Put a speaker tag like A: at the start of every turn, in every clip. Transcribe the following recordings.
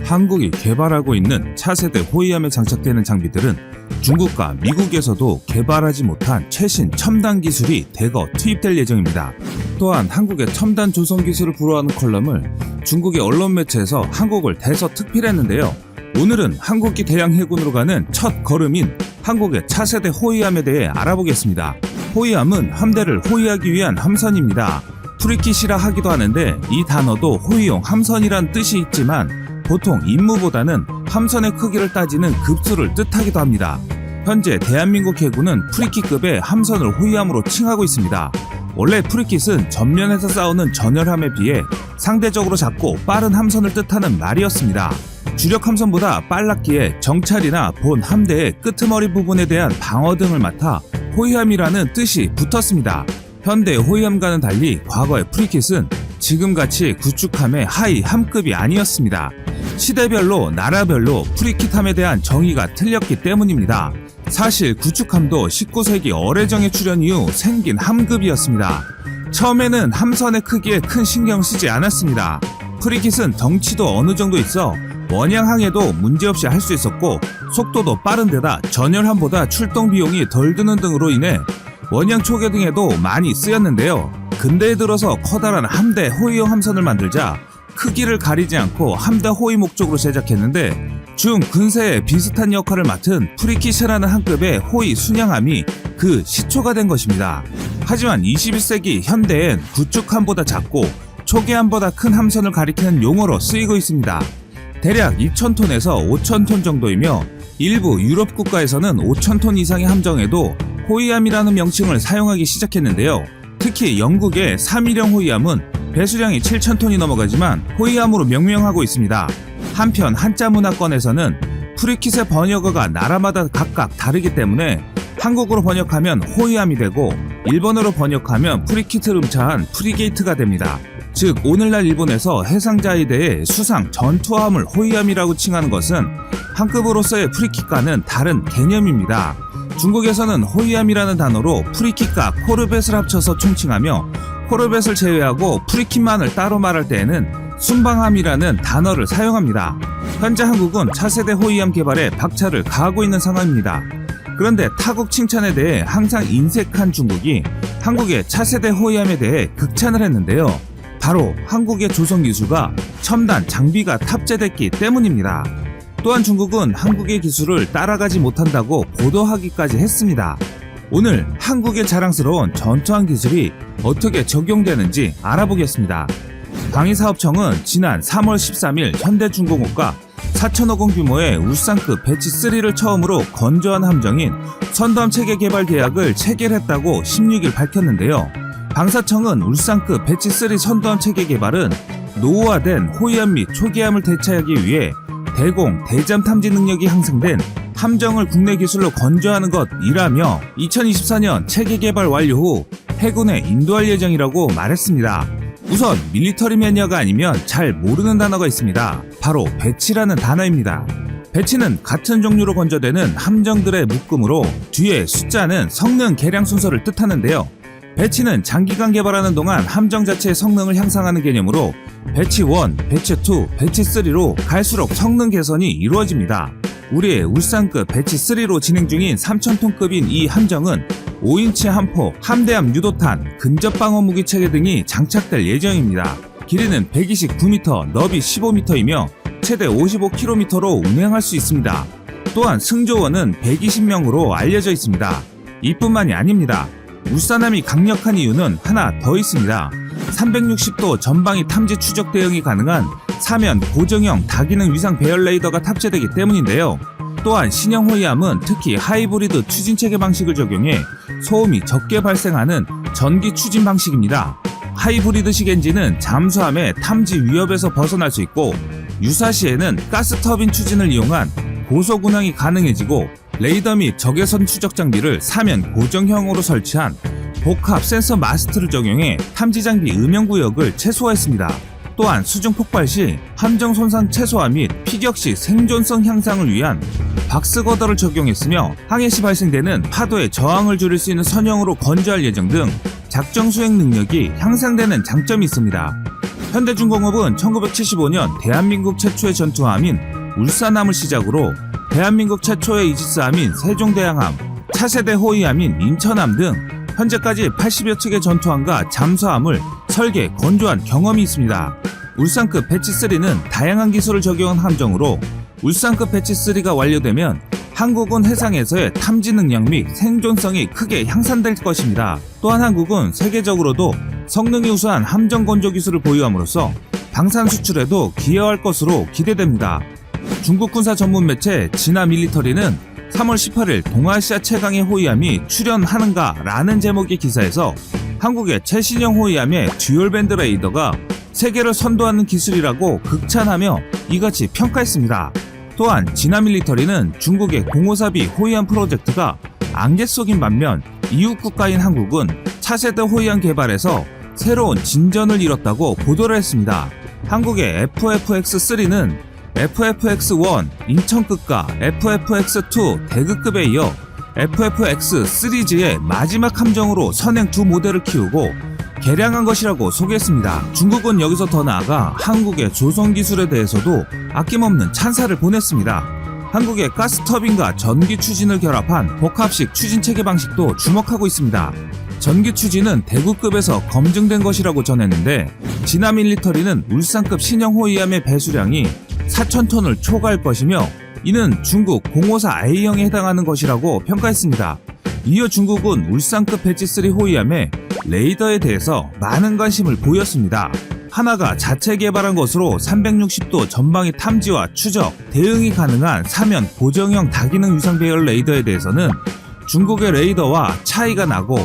A: 한국이 개발하고 있는 차세대 호위함에 장착되는 장비들은 중국과 미국에서도 개발하지 못한 최신 첨단 기술이 대거 투입될 예정입니다. 또한 한국의 첨단 조선 기술을 불허하는 컬럼을 중국의 언론 매체에서 한국을 대서특필했는데요. 오늘은 한국이 대양 해군으로 가는 첫 걸음인 한국의 차세대 호위함에 대해 알아보겠습니다. 호위함은 함대를 호위하기 위한 함선입니다. 프리킷이라 하기도 하는데 이 단어도 호위용 함선이란 뜻이 있지만 보통 임무보다는 함선의 크기를 따지는 급수를 뜻하기도 합니다. 현재 대한민국 해군은 프리킷급의 함선을 호위함으로 칭하고 있습니다. 원래 프리킷은 전면에서 싸우는 전열함에 비해 상대적으로 작고 빠른 함선을 뜻하는 말이었습니다. 주력 함선보다 빨랐기에 정찰이나 본 함대의 끄트머리 부분에 대한 방어 등을 맡아 호위함이라는 뜻이 붙었습니다. 현대 호위함과는 달리 과거의 프리킷은 지금같이 구축함의 하위 함급이 아니었습니다. 시대별로 나라별로 프리킷함에 대한 정의가 틀렸기 때문입니다. 사실 구축함도 19세기 어뢰정의 출현 이후 생긴 함급이었습니다. 처음에는 함선의 크기에 큰 신경 쓰지 않았습니다. 프리킷은 덩치도 어느 정도 있어 원양 항해도 문제없이 할 수 있었고 속도도 빠른 데다 전열함보다 출동 비용이 덜 드는 등으로 인해 원양 초계 등에도 많이 쓰였는데요. 근대에 들어서 커다란 함대 호위용 함선을 만들자 크기를 가리지 않고 함대 호위 목적으로 제작했는데 중근세에 비슷한 역할을 맡은 프리킷이라는 한급의 호위 순양함이 그 시초가 된 것입니다. 하지만 21세기 현대엔 구축함보다 작고 초계함보다 큰 함선을 가리키는 용어로 쓰이고 있습니다. 대략 2,000톤에서 5,000톤 정도이며 일부 유럽 국가에서는 5,000톤 이상의 함정에도 호위함이라는 명칭을 사용하기 시작했는데요. 특히 영국의 3일형 호위함은 배수량이 7,000톤이 넘어가지만 호위함으로 명명하고 있습니다. 한편 한자 문화권에서는 프리킷의 번역어가 나라마다 각각 다르기 때문에 한국어로 번역하면 호위함이 되고 일본어로 번역하면 프리킷을 음차한 프리게이트가 됩니다. 즉 오늘날 일본에서 해상자에 대해 수상 전투함을 호위함이라고 칭하는 것은 한급으로서의 프리킷과는 다른 개념입니다. 중국에서는 호위함이라는 단어로 프리킷과 코르벳을 합쳐서 총칭하며 코르벳을 제외하고 프리킷만을 따로 말할 때에는 순방함이라는 단어를 사용합니다. 현재 한국은 차세대 호위함 개발에 박차를 가하고 있는 상황입니다. 그런데 타국 칭찬에 대해 항상 인색한 중국이 한국의 차세대 호위함에 대해 극찬을 했는데요. 바로 한국의 조선 기술과 첨단 장비가 탑재됐기 때문입니다. 또한 중국은 한국의 기술을 따라가지 못한다고 보도하기까지 했습니다. 오늘 한국의 자랑스러운 전투함 기술이 어떻게 적용되는지 알아보겠습니다. 방위사업청은 지난 3월 13일 현대중공업과 4천억 원 규모의 울산급 배치3를 처음으로 건조한 함정인 선도함 체계 개발 계약을 체결했다고 16일 밝혔는데요. 방사청은 울산급 배치3 선도함 체계 개발은 노후화된 호위함 및 초계함을 대체하기 위해 대공, 대잠 탐지 능력이 향상된 함정을 국내 기술로 건조하는 것이라며 2024년 체계 개발 완료 후 해군에 인도할 예정이라고 말했습니다. 우선 밀리터리 매니아가 아니면 잘 모르는 단어가 있습니다. 바로 배치라는 단어입니다. 배치는 같은 종류로 건조되는 함정들의 묶음으로 뒤에 숫자는 성능 개량 순서를 뜻하는데요. 배치는 장기간 개발하는 동안 함정 자체의 성능을 향상하는 개념으로 배치 1, 배치 2, 배치 3로 갈수록 성능 개선이 이루어집니다. 우리의 울산급 배치 3로 진행 중인 3,000톤급인 이 함정은 5인치 함포, 함대함 유도탄, 근접방어 무기 체계 등이 장착될 예정입니다. 길이는 129m, 너비 15m이며 최대 55km로 운행할 수 있습니다. 또한 승조원은 120명으로 알려져 있습니다. 이뿐만이 아닙니다. 울산함이 강력한 이유는 하나 더 있습니다. 360도 전방위 탐지 추적 대응이 가능한 사면 고정형 다기능 위상 배열 레이더가 탑재되기 때문인데요. 또한 신형 호위함은 특히 하이브리드 추진 체계 방식을 적용해 소음이 적게 발생하는 전기 추진 방식입니다. 하이브리드식 엔진은 잠수함의 탐지 위협에서 벗어날 수 있고 유사시에는 가스터빈 추진을 이용한 고속 운항이 가능해지고 레이더 및 적외선 추적 장비를 사면 고정형으로 설치한 복합 센서 마스트를 적용해 탐지 장비 음영 구역을 최소화했습니다. 또한 수중 폭발 시 함정 손상 최소화 및 피격 시 생존성 향상을 위한 박스거더를 적용했으며 항해 시 발생되는 파도의 저항을 줄일 수 있는 선형으로 건조할 예정 등 작전 수행 능력이 향상되는 장점이 있습니다. 현대중공업은 1975년 대한민국 최초의 전투함인 울산함을 시작으로 대한민국 최초의 이지스함인 세종대왕함, 차세대 호위함인 인천함 등 현재까지 80여 척의 전투함과 잠수함을 설계, 건조한 경험이 있습니다. 울산급 배치3는 다양한 기술을 적용한 함정으로 울산급 배치3가 완료되면 한국은 해상에서의 탐지 능력 및 생존성이 크게 향상될 것입니다. 또한 한국은 세계적으로도 성능이 우수한 함정 건조 기술을 보유함으로써 방산 수출에도 기여할 것으로 기대됩니다. 중국 군사 전문 매체 진화 밀리터리는 3월 18일 동아시아 최강의 호위함이 출현하는가 라는 제목의 기사에서 한국의 최신형 호위함의 듀얼밴드 레이더가 세계를 선도하는 기술이라고 극찬하며 이같이 평가했습니다. 또한 진화 밀리터리는 중국의 054B 호위함 프로젝트가 안개 속인 반면 이웃 국가인 한국은 차세대 호위함 개발에서 새로운 진전을 이뤘다고 보도를 했습니다. 한국의 FFX3는 FFX1 인천급과 FFX2 대극급에 이어 FFX 시리즈의 마지막 함정으로 선행 두 모델을 키우고 개량한 것이라고 소개했습니다. 중국은 여기서 더 나아가 한국의 조선 기술에 대해서도 아낌없는 찬사를 보냈습니다. 한국의 가스터빈과 전기 추진을 결합한 복합식 추진 체계 방식도 주목하고 있습니다. 전기 추진은 대구급에서 검증된 것이라고 전했는데 진화 밀리터리는 울산급 신형 호위함의 배수량이 4,000톤을 초과할 것이며 이는 중국 054A형에 해당하는 것이라고 평가했습니다. 이어 중국은 울산급 배치3 호위함의 레이더에 대해서 많은 관심을 보였습니다. 하나가 자체 개발한 것으로 360도 전방위 탐지와 추적, 대응이 가능한 사면 고정형 다기능 위상 배열 레이더에 대해서는 중국의 레이더와 차이가 나고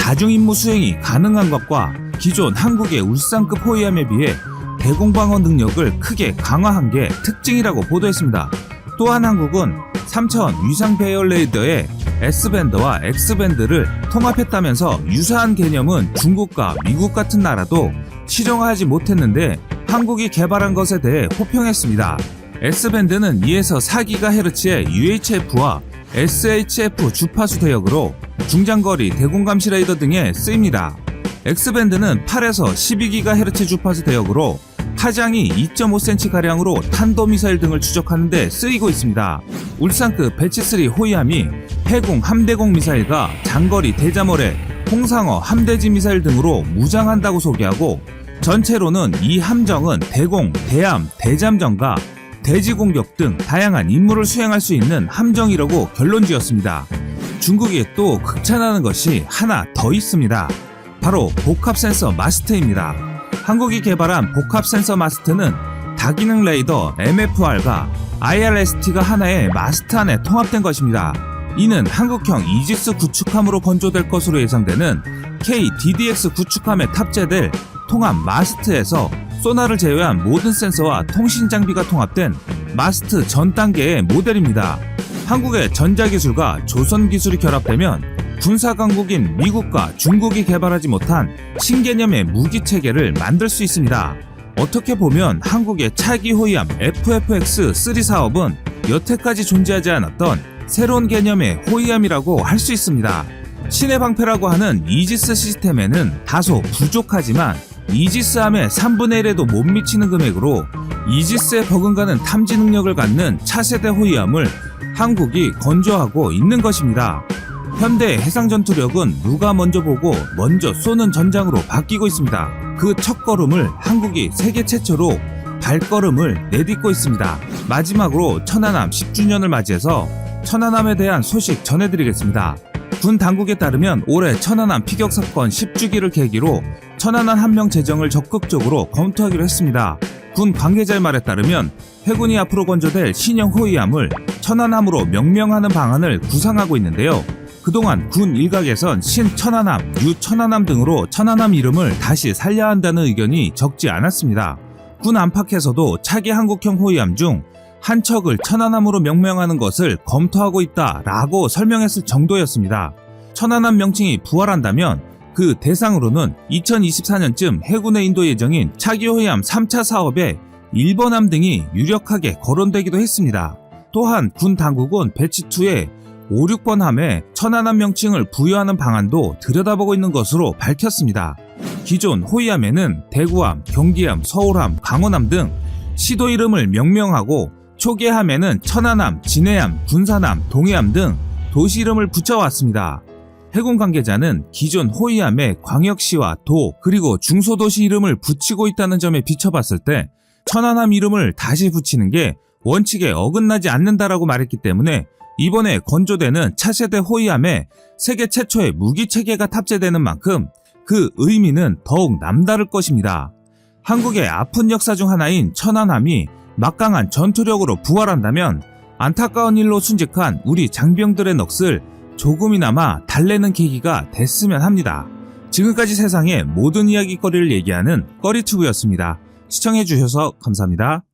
A: 다중임무 수행이 가능한 것과 기존 한국의 울산급 호위함에 비해 대공방어 능력을 크게 강화한 게 특징이라고 보도했습니다. 또한 한국은 3000 위상 배열 레이더의 S밴드와 X밴드를 통합했다면서 유사한 개념은 중국과 미국 같은 나라도 실용하지 못했는데 한국이 개발한 것에 대해 호평했습니다. S밴드는 2에서 4GHz의 UHF와 SHF 주파수 대역으로 중장거리 대공감시 레이더 등에 쓰입니다. X밴드는 8에서 12GHz 주파수 대역으로 타장이 2.5cm가량으로 탄도미사일 등을 추적하는 데 쓰이고 있습니다. 울산급 배치3 호위함이 해공 함대공 미사일과 장거리 대자몰에 홍상어 함대지 미사일 등으로 무장한다고 소개하고 전체로는 이 함정은 대공, 대함, 대잠정과 대지공격 등 다양한 임무를 수행할 수 있는 함정이라고 결론지었습니다. 중국이 또 극찬하는 것이 하나 더 있습니다. 바로 복합 센서 마스트입니다. 한국이 개발한 복합 센서 마스트는 다기능 레이더 MFR과 IRST가 하나의 마스트 안에 통합된 것입니다. 이는 한국형 이지스 구축함으로 건조될 것으로 예상되는 KDDX 구축함에 탑재될 통합 마스트에서 소나를 제외한 모든 센서와 통신 장비가 통합된 마스트 전 단계의 모델입니다. 한국의 전자기술과 조선기술이 결합되면 군사강국인 미국과 중국이 개발하지 못한 신개념의 무기체계를 만들 수 있습니다. 어떻게 보면 한국의 차기 호위함 FFX3 사업은 여태까지 존재하지 않았던 새로운 개념의 호위함이라고 할 수 있습니다. 신의 방패라고 하는 이지스 시스템에는 다소 부족하지만 이지스함의 3분의 1에도 못 미치는 금액으로 이지스에 버금가는 탐지 능력을 갖는 차세대 호위함을 한국이 건조하고 있는 것입니다. 현대 해상전투력은 누가 먼저 보고 먼저 쏘는 전장으로 바뀌고 있습니다. 그 첫걸음을 한국이 세계 최초로 발걸음을 내딛고 있습니다. 마지막으로 천안함 10주년을 맞이해서 천안함에 대한 소식 전해드리겠습니다. 군 당국에 따르면 올해 천안함 피격 사건 10주기를 계기로 천안함 함명 제정을 적극적으로 검토하기로 했습니다. 군 관계자의 말에 따르면 해군이 앞으로 건조될 신형 호위함을 천안함으로 명명하는 방안을 구상하고 있는데요. 그동안 군 일각에선 신천안함, 유천안함 등으로 천안함 이름을 다시 살려야 한다는 의견이 적지 않았습니다. 군 안팎에서도 차기 한국형 호위함 중 한 척을 천안함으로 명명하는 것을 검토하고 있다라고 설명했을 정도였습니다. 천안함 명칭이 부활한다면 그 대상으로는 2024년쯤 해군에 인도 예정인 차기 호위함 3차 사업에 일본함 등이 유력하게 거론되기도 했습니다. 또한 군 당국은 배치2에 5, 6번 함에 천안함 명칭을 부여하는 방안도 들여다보고 있는 것으로 밝혔습니다. 기존 호위함에는 대구함, 경기함, 서울함, 강원함 등 시도 이름을 명명하고 초기함에는 천안함, 진해함, 군산함, 동해함 등 도시 이름을 붙여왔습니다. 해군 관계자는 기존 호위함에 광역시와 도 그리고 중소도시 이름을 붙이고 있다는 점에 비춰봤을 때 천안함 이름을 다시 붙이는 게 원칙에 어긋나지 않는다라고 말했기 때문에 이번에 건조되는 차세대 호위함에 세계 최초의 무기체계가 탑재되는 만큼 그 의미는 더욱 남다를 것입니다. 한국의 아픈 역사 중 하나인 천안함이 막강한 전투력으로 부활한다면 안타까운 일로 순직한 우리 장병들의 넋을 조금이나마 달래는 계기가 됐으면 합니다. 지금까지 세상의 모든 이야기거리를 얘기하는 꺼리튜브였습니다. 시청해주셔서 감사합니다.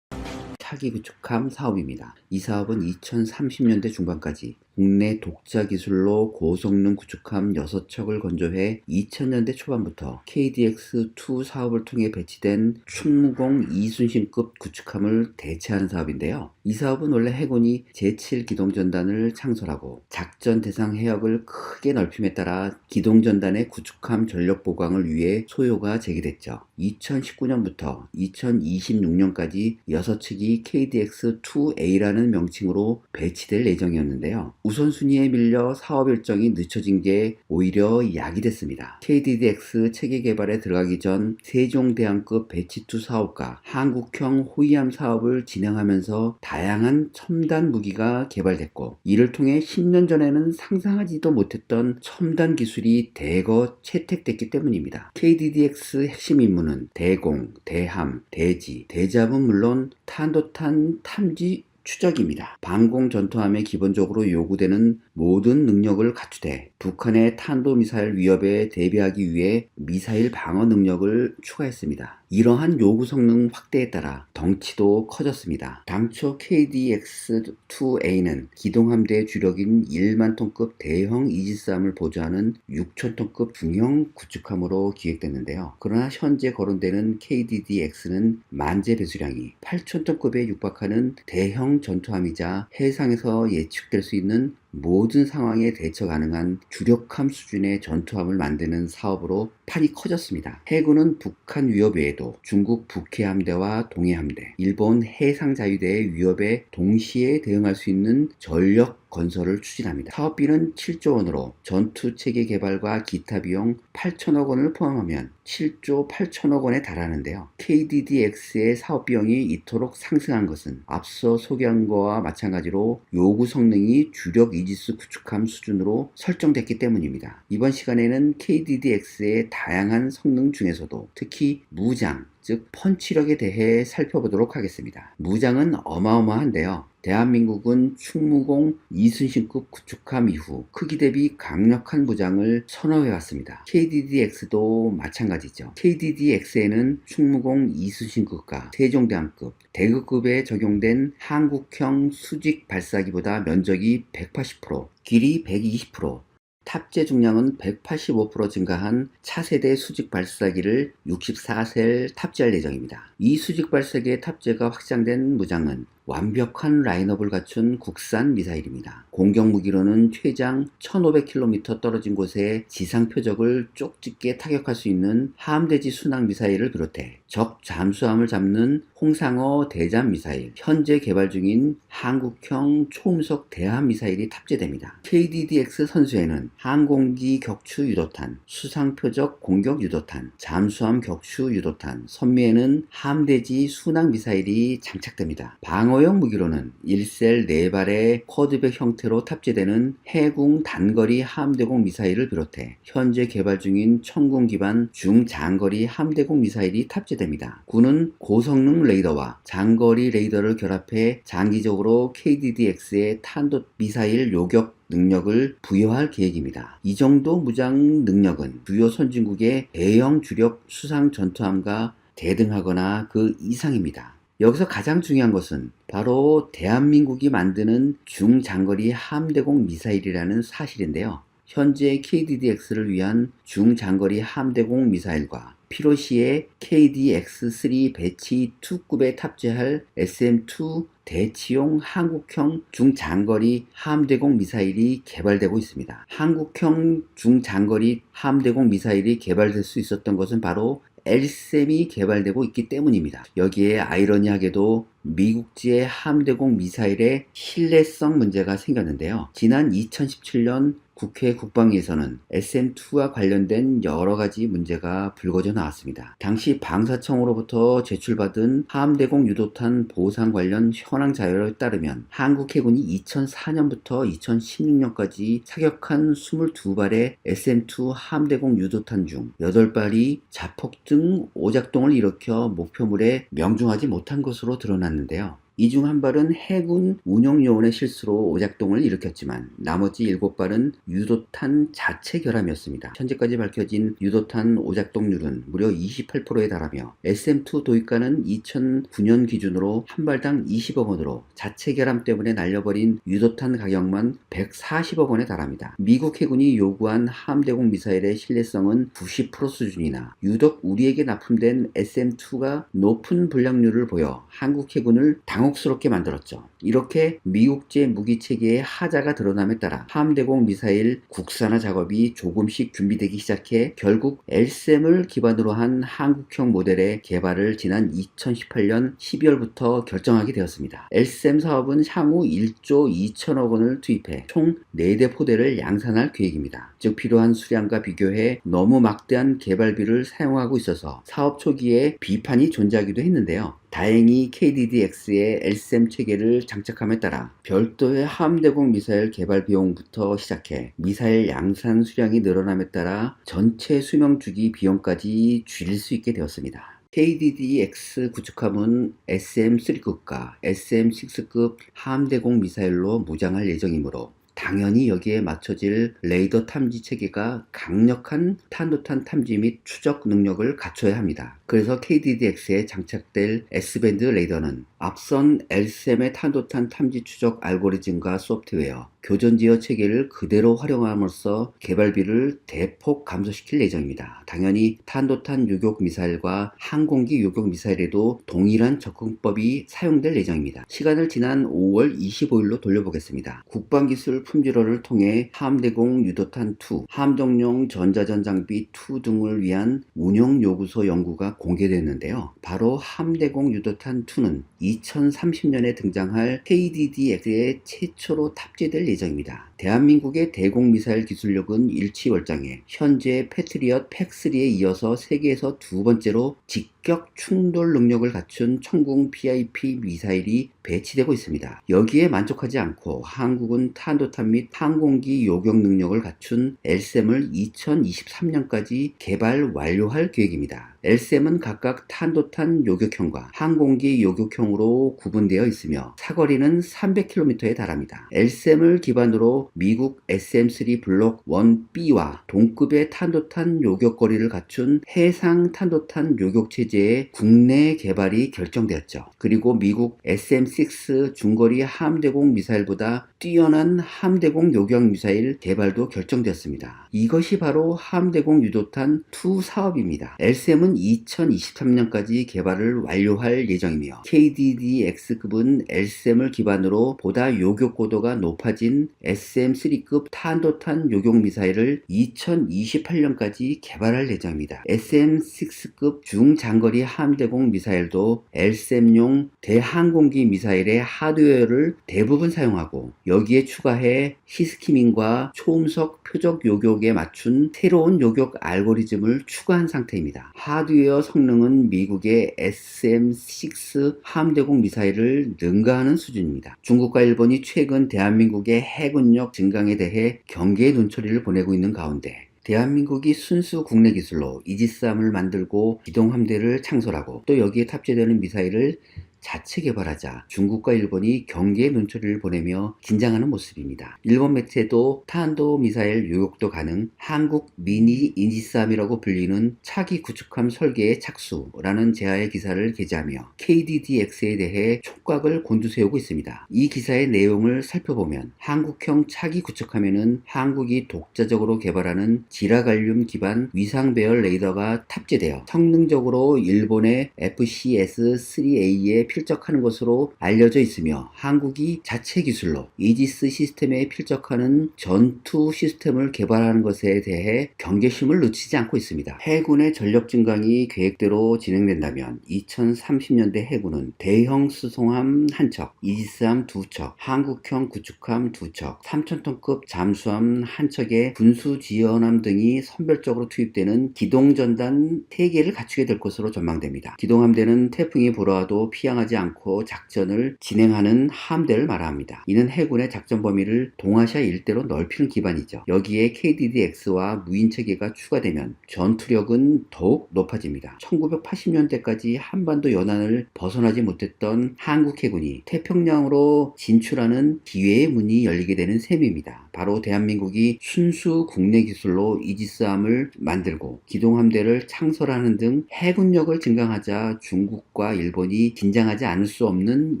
B: 차기 구축함 사업입니다. 이 사업은 2030년대 중반까지 국내 독자 기술로 고성능 구축함 6척을 건조해 2000년대 초반부터 KDX-2 사업을 통해 배치된 충무공 이순신급 구축함을 대체하는 사업인데요. 이 사업은 원래 해군이 제7기동전단을 창설하고 작전 대상 해역을 크게 넓힘에 따라 기동전단의 구축함 전력 보강을 위해 소요가 제기됐죠. 2019년부터 2026년까지 6척이 KDX-2A라는 명칭으로 배치될 예정이었는데요. 우선순위에 밀려 사업 일정이 늦춰진 게 오히려 약이 됐습니다. KDDX 체계 개발에 들어가기 전 세종대왕급 배치2 사업과 한국형 호위함 사업을 진행하면서 다양한 첨단 무기가 개발됐고 이를 통해 10년 전에는 상상하지도 못했던 첨단 기술이 대거 채택됐기 때문입니다. KDDX 핵심 임무는 대공, 대함, 대지, 대잡은 물론 탄도탄 탐지 추적입니다. 방공 전투함에 기본적으로 요구되는 모든 능력을 갖추되 북한의 탄도미사일 위협에 대비하기 위해 미사일 방어 능력을 추가했습니다. 이러한 요구 성능 확대에 따라 덩치도 커졌습니다. 당초 KDX-2A는 기동함대 주력인 1만 톤급 대형 이지스함을 보조하는 6천 톤급 중형 구축함으로 기획됐는데요. 그러나 현재 거론되는 KDDX는 만재 배수량이 8천 톤급에 육박하는 대형 전투함이자 해상에서 예측될 수 있는 모든 상황에 대처 가능한 주력함 수준의 전투함을 만드는 사업으로 판이 커졌습니다. 해군은 북한 위협 외에도 중국 북해함대와 동해함대, 일본 해상자위대의 위협에 동시에 대응할 수 있는 전력 건설을 추진합니다. 사업비는 7조 원으로 전투체계 개발과 기타 비용 8천억 원을 포함하면 7조 8천억 원에 달하는데요. KDDX의 사업비용이 이토록 상승한 것은 앞서 소개한 것과 마찬가지로 요구 성능이 주력 이지스 구축함 수준으로 설정됐기 때문입니다. 이번 시간에는 KDDX의 다양한 성능 중에서도 특히 무장, 즉 펀치력에 대해 살펴보도록 하겠습니다. 무장은 어마어마한데요. 대한민국은 충무공 이순신급 구축함 이후 크기 대비 강력한 무장을 선호해왔습니다. KDDX도 마찬가지죠. KDDX에는 충무공 이순신급과 세종대왕급, 대구급에 적용된 한국형 수직 발사기보다 면적이 180%, 길이 120%, 탑재 중량은 185% 증가한 차세대 수직 발사기를 64셀 탑재할 예정입니다. 이 수직 발사기의 탑재가 확장된 무장은 완벽한 라인업을 갖춘 국산 미사일입니다. 공격 무기로는 최장 1500km 떨어진 곳에 지상 표적을 쪽집게 타격할 수 있는 함대지 순항 미사일을 비롯해 적 잠수함을 잡는 홍상어 대잠 미사일, 현재 개발 중인 한국형 초음속 대함 미사일이 탑재됩니다. KDDX 선수에는 항공기 격추 유도탄, 수상 표적 공격 유도탄, 잠수함 격추 유도탄, 선미에는 함대지 순항 미사일이 장착됩니다. 방어용 무기로는 1셀 4발의 쿼드백 형태로 탑재되는 해궁 단거리 함대공 미사일을 비롯해 현재 개발 중인 천궁 기반 중장거리 함대공 미사일이 탑재됩니다. 군은 고성능 레이더와 장거리 레이더를 결합해 장기적으로 KDDX의 탄도 미사일 요격 능력을 부여할 계획입니다. 이 정도 무장 능력은 주요 선진국의 대형 주력 수상 전투함과 대등하거나 그 이상입니다. 여기서 가장 중요한 것은 바로 대한민국이 만드는 중장거리 함대공 미사일이라는 사실인데요. 현재 KDDX를 위한 중장거리 함대공 미사일과 필요시에 KDX-3 배치 2급에 탑재할 SM-2 대치용 한국형 중장거리 함대공 미사일이 개발되고 있습니다. 한국형 중장거리 함대공 미사일이 개발될 수 있었던 것은 바로 LSAM이 개발되고 있기 때문입니다. 여기에 아이러니하게도 미국지의 함대공 미사일의 신뢰성 문제가 생겼는데요. 지난 2017년 국회 국방위에서는 SM-2와 관련된 여러 가지 문제가 불거져 나왔습니다. 당시 방사청으로부터 제출받은 함대공 유도탄 보상 관련 현황 자료에 따르면 한국 해군이 2004년부터 2016년까지 사격한 22발의 SM-2 함대공 유도탄 중 8발이 자폭등 오작동을 일으켜 목표물에 명중하지 못한 것으로 드러났는데요. 이 중 한 발은 해군 운용요원의 실수로 오작동을 일으켰지만 나머지 7발은 유도탄 자체 결함이었습니다. 현재까지 밝혀진 유도탄 오작동률은 무려 28%에 달하며 SM-2 도입가는 2009년 기준으로 한 발당 20억 원으로 자체 결함 때문에 날려버린 유도탄 가격만 140억 원에 달합니다. 미국 해군이 요구한 함대공 미사일의 신뢰성은 90% 수준이나 유독 우리에게 납품된 SM-2가 높은 불량률을 보여 한국 해군을 당혹스럽게 만들었죠. 이렇게 미국제 무기체계의 하자가 드러남에 따라 함대공 미사일 국산화 작업이 조금씩 준비되기 시작해 결국 LSAM을 기반으로 한 한국형 모델의 개발을 지난 2018년 12월부터 결정하게 되었습니다. LSAM 사업은 향후 1조 2천억 원을 투입해 총 4대 포대를 양산할 계획입니다. 즉 필요한 수량과 비교해 너무 막대한 개발비를 사용하고 있어서 사업 초기에 비판이 존재하기도 했는데요. 다행히 KDDX의 LSAM 체계를 장착함에 따라 별도의 함대공 미사일 개발 비용부터 시작해 미사일 양산 수량이 늘어남에 따라 전체 수명 주기 비용까지 줄일 수 있게 되었습니다. KDDX 구축함은 SM-3급과 SM-6급 함대공 미사일로 무장할 예정이므로 당연히 여기에 맞춰질 레이더 탐지 체계가 강력한 탄도탄 탐지 및 추적 능력을 갖춰야 합니다. 그래서 KDDX에 장착될 S밴드 레이더는 앞선 LSAM의 탄도탄 탐지 추적 알고리즘과 소프트웨어, 교전 제어 체계를 그대로 활용함으로써 개발비를 대폭 감소시킬 예정입니다. 당연히 탄도탄 요격 미사일과 항공기 요격 미사일에도 동일한 접근법이 사용될 예정입니다. 시간을 지난 5월 25일로 돌려보겠습니다. 국방기술 품질원을 통해 함대공 유도탄 2, 함정용 전자전 장비 2 등을 위한 운용요구서 연구가 공개됐는데요. 바로 함대공 유도탄 2는 2030년에 등장할 KDDX에 최초로 탑재될 예정입니다. 대한민국의 대공미사일 기술력은 일취월장해 현재 패트리엇 팩3에 이어서 세계에서 두 번째로 직격 충돌 능력을 갖춘 천궁 PIP 미사일이 배치되고 있습니다. 여기에 만족하지 않고 한국은 탄도탄 및 항공기 요격 능력을 갖춘 LSAM을 2023년까지 개발 완료할 계획입니다. LSAM은 각각 탄도탄 요격형과 항공기 요격형으로 구분되어 있으며 사거리는 300km에 달합니다. LSAM을 기반으로 미국 SM-3 블록 1B와 동급의 탄도탄 요격거리를 갖춘 해상 탄도탄 요격 체제의 국내 개발이 결정되었죠. 그리고 미국 SM-6 중거리 함대공 미사일보다 뛰어난 함대공 요격 미사일 개발도 결정되었습니다. 이것이 바로 함대공 유도탄 2 사업입니다. LSAM은 2023년까지 개발을 완료할 예정이며 KDDX급은 LSAM을 기반으로 보다 요격 고도가 높아진 SM-3급 탄도탄 요격 미사일을 2028년까지 개발할 예정입니다. SM-6급 중장거리 함대공 미사일도 LSAM용 대항공기 미사일의 하드웨어를 대부분 사용하고 여기에 추가해 히스키밍과 초음속 표적 요격에 맞춘 새로운 요격 알고리즘을 추가한 상태입니다. 하드웨어 성능은 미국의 SM-6 함대공 미사일을 능가하는 수준입니다. 중국과 일본이 최근 대한민국의 해군력 증강에 대해 경계의 눈초리를 보내고 있는 가운데 대한민국이 순수 국내 기술로 이지스함을 만들고 기동함대를 창설하고 또 여기에 탑재되는 미사일을 자체 개발하자 중국과 일본이 경계의 눈초리를 보내며 긴장하는 모습입니다. 일본 매체도 탄도 미사일 요격도 가능, 한국 미니 인지스함이라고 불리는 차기 구축함 설계에 착수라는 제하의 기사를 게재하며 KDDX에 대해 촉각을 곤두세우고 있습니다. 이 기사의 내용을 살펴보면 한국형 차기 구축함에는 한국이 독자적으로 개발하는 지라갈륨 기반 위상 배열 레이더가 탑재되어 성능적으로 일본의 FCS-3A에 필적하는 것으로 알려져 있으며 한국이 자체 기술로 이지스 시스템에 필적하는 전투 시스템을 개발하는 것에 대해 경계심을 놓치지 않고 있습니다. 해군의 전력 증강이 계획대로 진행된다면 2030년대 해군은 대형 수송함 1척, 이지스함 2척, 한국형 구축함 2척, 3,000톤급 잠수함 1척의 군수지원함 등이 선별적으로 투입되는 기동전단 3개를 갖추게 될 것으로 전망됩니다. 기동함대는 태풍이 불어와도 피항하지 않고 작전을 진행하는 함대를 말합니다. 이는 해군의 작전 범위를 동아시아 일대로 넓히는 기반이죠. 여기에 KDDX와 무인체계가 추가되면 전투력은 더욱 높아집니다. 1980년대까지 한반도 연안을 벗어나지 못했던 한국 해군이 태평양으로 진출하는 기회의 문이 열리게 되는 셈입니다. 바로 대한민국이 순수 국내 기술로 이지스함을 만들고 기동함대를 창설하는 등 해군력을 증강하자 중국과 일본이 긴장하지 않을 수 없는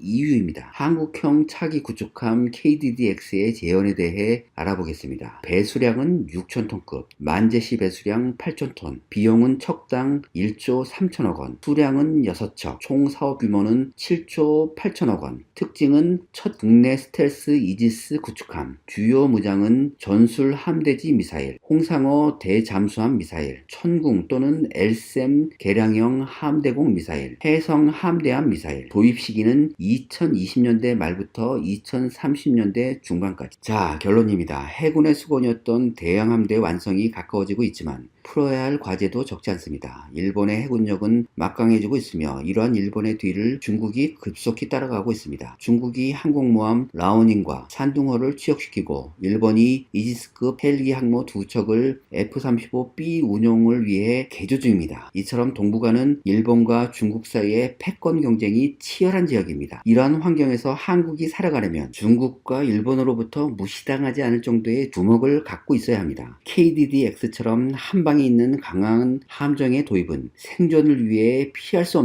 B: 이유입니다. 한국형 차기 구축함 KDDX의 재현에 대해 알아보겠습니다. 배수량은 6,000톤급, 만재시 배수량 8,000톤, 비용은 척당 1조 3천억 원, 수량은 6척, 총 사업 규모는 7조 8천억 원, 특징은 첫 국내 스텔스 이지스 구축함, 주요 무장은 전술 함대지 미사일, 홍상어 대잠수함 미사일, 천궁 또는 엘셈 개량형 함대공 미사일, 해성 함대함 미사일, 도입 시기는 2020년대 말부터 2030년대 중반까지. 자, 결론입니다. 해군의 수건이었던 대형 함대 완성이 가까워지고 있지만 풀어야 할 과제도 적지 않습니다. 일본의 해군력은 막강해지고 있으며 이러한 일본의 뒤를 중국이 급속히 따라가고 있습니다. 중국이 항공모함 라오닝과 산둥호를 취역시키고 일본이 이지스급 헬기 항모 2척을 F-35B 운용을 위해 개조 중입니다. 이처럼 동북아는 일본과 중국 사이의 패권 경쟁이 치열한 지역입니다. 이러한 환경에서 한국이 살아가려면 중국과 일본으로부터 무시당하지 않을 정도의 주먹을 갖고 있어야 합니다. KDDX처럼 한방에 있는 강한 함정의 도입은 생존을 위해 피할 수 없는